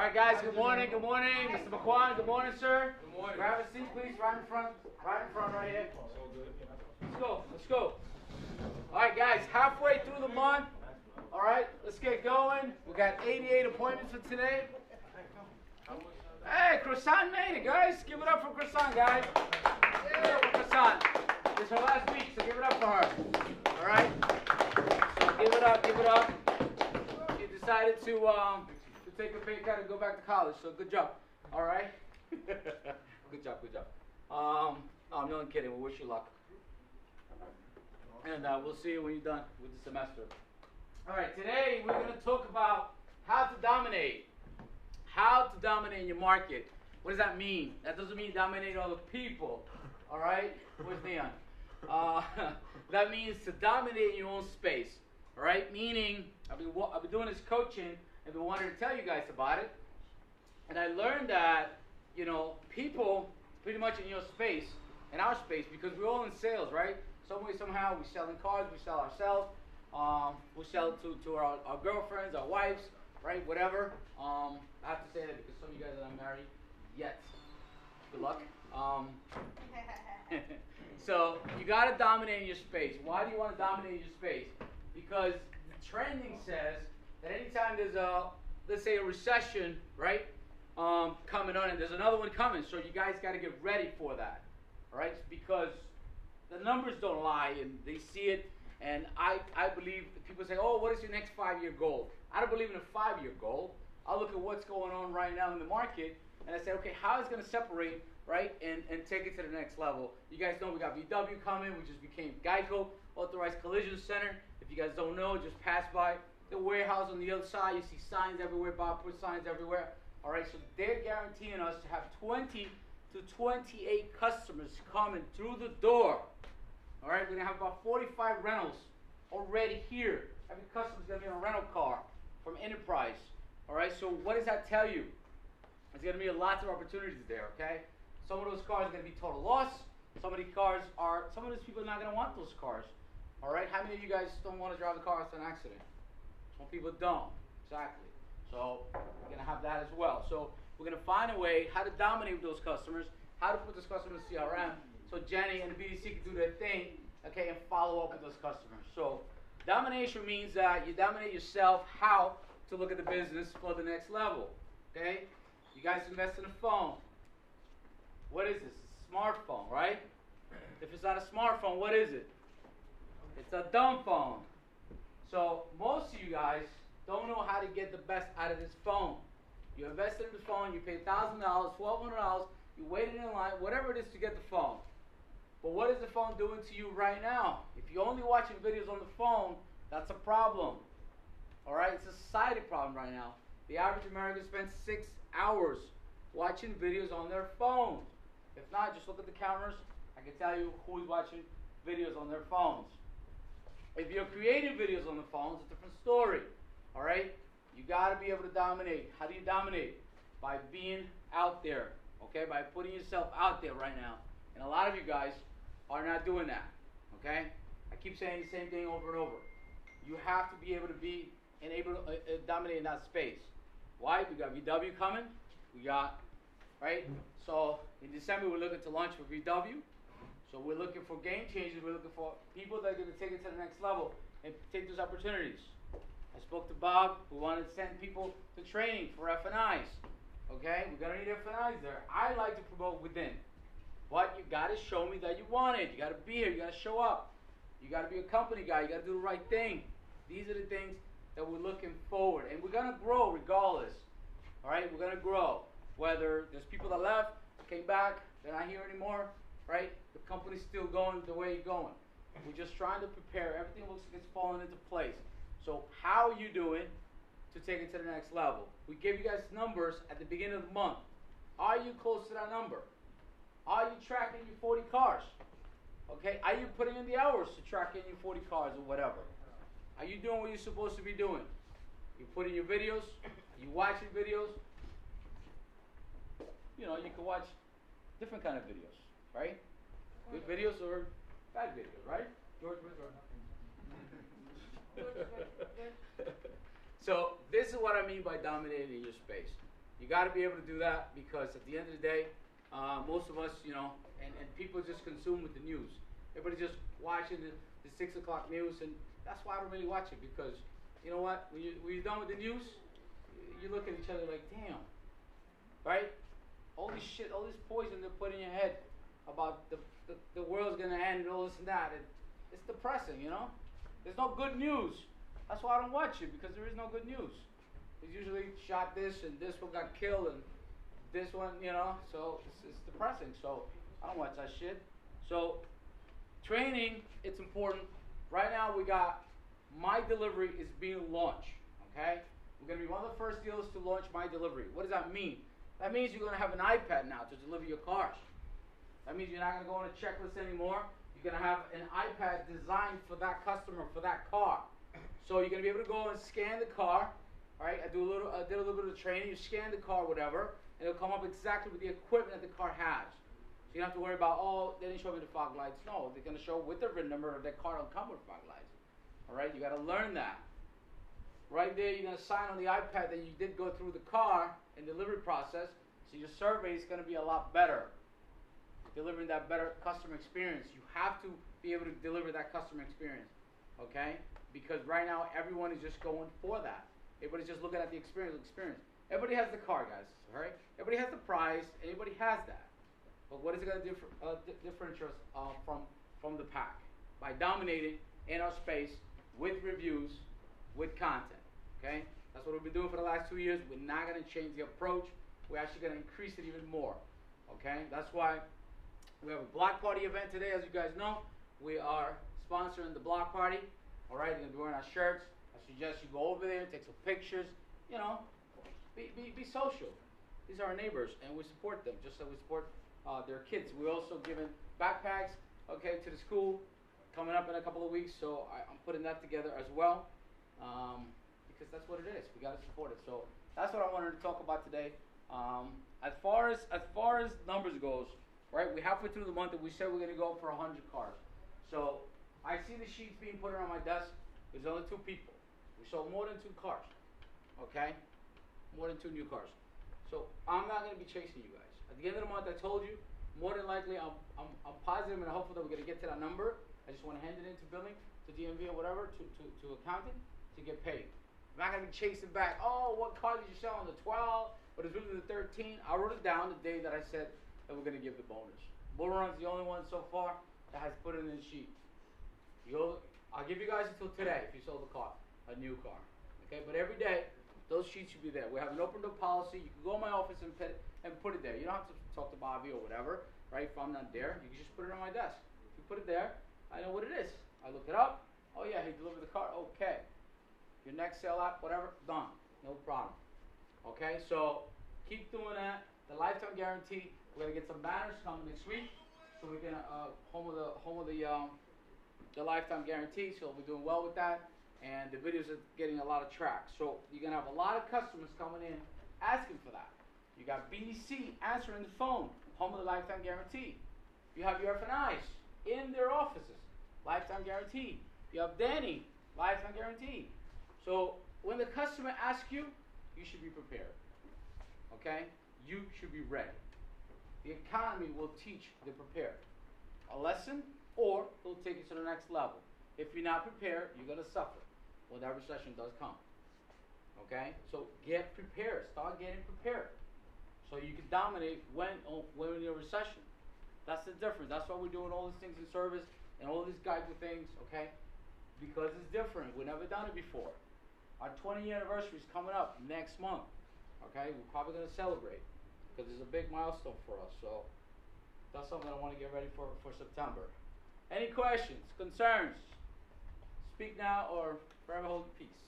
right, guys, good morning, good morning. Mr. McQuan, good morning, sir. Good morning. Grab a seat, please, right in front, right here. Let's go, let's go. All right, guys, halfway through the month. All right, let's get going. We got 88 appointments for today. Hey, Croissant made it, guys. Give it up for Croissant, guys. Give it up for Croissant. This is her last week, so give it up for her. All right? So give it up, give it up. She decided to take a pay cut and go back to college, so good job. All right? Good job, good job. No, I'm only kidding. We wish you luck. And we'll see you when you're done with the semester. All right, today we're going to talk about how to dominate. How to dominate your market. What does that mean? That doesn't mean dominate other people. All right? Where's Neon? That means to dominate your own space. All right? Meaning, I've been doing this coaching and been wanting to tell you guys about it. And I learned that, you know, people pretty much in your space, in our space, because we're all in sales, right? Some way, somehow, we sell in cars, we sell ourselves, we sell to our girlfriends, our wives, right? Whatever. I have to say that because some of you guys are not married yet. Good luck. So you got to dominate in your space. Why do you want to dominate your space? Because the trending says that anytime there's let's say a recession, right, coming on, and there's another one coming, so you guys got to get ready for that, all right? Because the numbers don't lie, and they see it. And I believe people say, oh, what is your next 5-year goal? I don't believe in a 5-year goal. I look at what's going on right now in the market, and I say, okay, how is it going to separate, right, and take it to the next level? You guys know we got VW coming, we just became Geico, Authorized Collision Center. If you guys don't know, just pass by the warehouse on the other side. You see signs everywhere, Bob put signs everywhere. All right, so they're guaranteeing us to have 20 to 28 customers coming through the door. All right, we're going to have about 45 rentals already here. Every customer's going to be in a rental car from Enterprise. All right, so what does that tell you? There's going to be lots of opportunities there, okay? Some of those cars are going to be total loss. Some of these people are not going to want those cars. All right, how many of you guys don't want to drive the car after an accident? Some people don't, exactly. So we're going to have that as well. So we're going to find a way how to dominate with those customers, how to put those customers in CRM, so Jenny and the BDC can do their thing, okay, and follow up with those customers. So domination means that you dominate yourself, how to look at the business for the next level, okay? You guys invest in a phone. What is this? It's a smartphone, right? If it's not a smartphone, what is it? It's a dumb phone. So most of you guys don't know how to get the best out of this phone. You invested in the phone, you paid $1,000, $1,200, you waited in line, whatever it is to get the phone. But what is the phone doing to you right now? If you're only watching videos on the phone, that's a problem. All right? It's a society problem right now. The average American spends 6 hours watching videos on their phone. If not, just look at the cameras. I can tell you who's watching videos on their phones. If you're creating videos on the phones, it's a different story. All right? You got to be able to dominate. How do you dominate? By being out there. Okay? By putting yourself out there right now. And a lot of you guys are not doing that, okay? I keep saying the same thing over and over. You have to be able to be and able to dominate in that space. Why? We got VW coming. We got, right? So in December, we're looking to launch for VW. So we're looking for game changers. We're looking for people that are going to take it to the next level and take those opportunities. I spoke to Bob. We wanted to send people to training for F&Is, okay? We're going to need F&Is there. I like to promote within. But you got to show me that you want it. You got to be here. You got to show up. You got to be a company guy. You got to do the right thing. These are the things that we're looking forward. And we're going to grow regardless. All right? We're going to grow. Whether there's people that left, came back, they're not here anymore, right? The company's still going the way you're going. We're just trying to prepare. Everything looks like it's falling into place. So how are you doing to take it to the next level? We gave you guys numbers at the beginning of the month. Are you close to that number? Are you tracking your 40 cars? Okay, are you putting in the hours to track in your 40 cars or whatever? Are you doing what you're supposed to be doing? You put in your videos? Are you watching videos? You know, you can watch different kind of videos, right? Good videos or bad videos, right? George, So this is what I mean by dominating your space. You got to be able to do that because at the end of the day, most of us, and people just consume with the news. Everybody just watching the 6 o'clock news, and that's why I don't really watch it because, you know what? When you're done with the news, you look at each other like, damn, right? All this shit, all this poison they're putting in your head about the world's gonna end and all this and that. It's depressing, There's no good news. That's why I don't watch it because there is no good news. It's usually shot this and this one got killed and this one, So it's depressing. So I don't watch that shit. So training, it's important. Right now we got My Delivery is being launched. Okay, we're gonna be one of the first dealers to launch My Delivery. What does that mean? That means you're gonna have an iPad now to deliver your cars. That means you're not gonna go on a checklist anymore. You're gonna have an iPad designed for that customer, for that car. So you're gonna be able to go and scan the car. All right, I did a little bit of training. You scan the car, whatever, and it'll come up exactly with the equipment that the car has. So you don't have to worry about, they didn't show me the fog lights. No, they're gonna show with the VIN number of that car will come with fog lights. All right, you got to learn that. Right there, you're gonna sign on the iPad that you did go through the car and delivery process. So your survey is gonna be a lot better, delivering that better customer experience. You have to be able to deliver that customer experience, okay? Because right now everyone is just going for that. Everybody's just looking at the experience. Everybody has the car, guys. All right. Everybody has the prize. Everybody has that. But what is it going to differentiate us from the pack? By dominating in our space with reviews, with content. Okay. That's what we've been doing for the last 2 years. We're not going to change the approach. We're actually going to increase it even more. Okay. That's why we have a block party event today. As you guys know, we are sponsoring the block party. All right. We're going to be wearing our shirts. I suggest you go over there, take some pictures, be social. These are our neighbors, and we support them just like we support their kids. We're also giving backpacks, to the school coming up in a couple of weeks, so I'm putting that together as well because that's what it is. We got to support it. So that's what I wanted to talk about today. As far as numbers goes, right, we're halfway through the month, and we said we're going to go for 100 cars. So I see the sheets being put on my desk. There's only 2 people. We sold more than 2 cars, okay? More than 2 new cars. So I'm not going to be chasing you guys. At the end of the month, I told you, more than likely, I'm positive and hopeful that we're going to get to that number. I just want to hand it into billing, to DMV or whatever, to accounting, to get paid. I'm not going to be chasing back, what car did you sell on the 12th, but it's really the 13th. I wrote it down the day that I said that we're going to give the bonus. Bull Run's the only one so far that has put it in the sheet. I'll give you guys until today if you sold the car. A new car, okay? But every day, those sheets should be there. We have an open door policy. You can go in my office and put it there. You don't have to talk to Bobby or whatever, right? If I'm not there, you can just put it on my desk. If you put it there, I know what it is. I look it up. Oh yeah, he delivered the car. Okay. Your next sale app, whatever, done. No problem. Okay, so keep doing that. The lifetime guarantee. We're gonna get some banners coming next week, so we're gonna home of the lifetime guarantee. So we're doing well with that. And the videos are getting a lot of tracks. So you're going to have a lot of customers coming in asking for that. You got BDC answering the phone, home of the lifetime guarantee. You have your F&Is in their offices, lifetime guarantee. You have Danny, lifetime guarantee. So when the customer asks you, you should be prepared. Okay? You should be ready. The economy will teach the prepared a lesson, or it'll take you to the next level. If you're not prepared, you're going to suffer when that recession does come. Okay? So get prepared. Start getting prepared. So you can dominate when you're in a recession. That's the difference. That's why we're doing all these things in service and all these guided things, okay? Because it's different. We've never done it before. Our 20-year anniversary is coming up next month. Okay? We're probably going to celebrate because it's a big milestone for us. So that's something I want to get ready for September. Any questions, concerns? Speak now or forever hold your peace.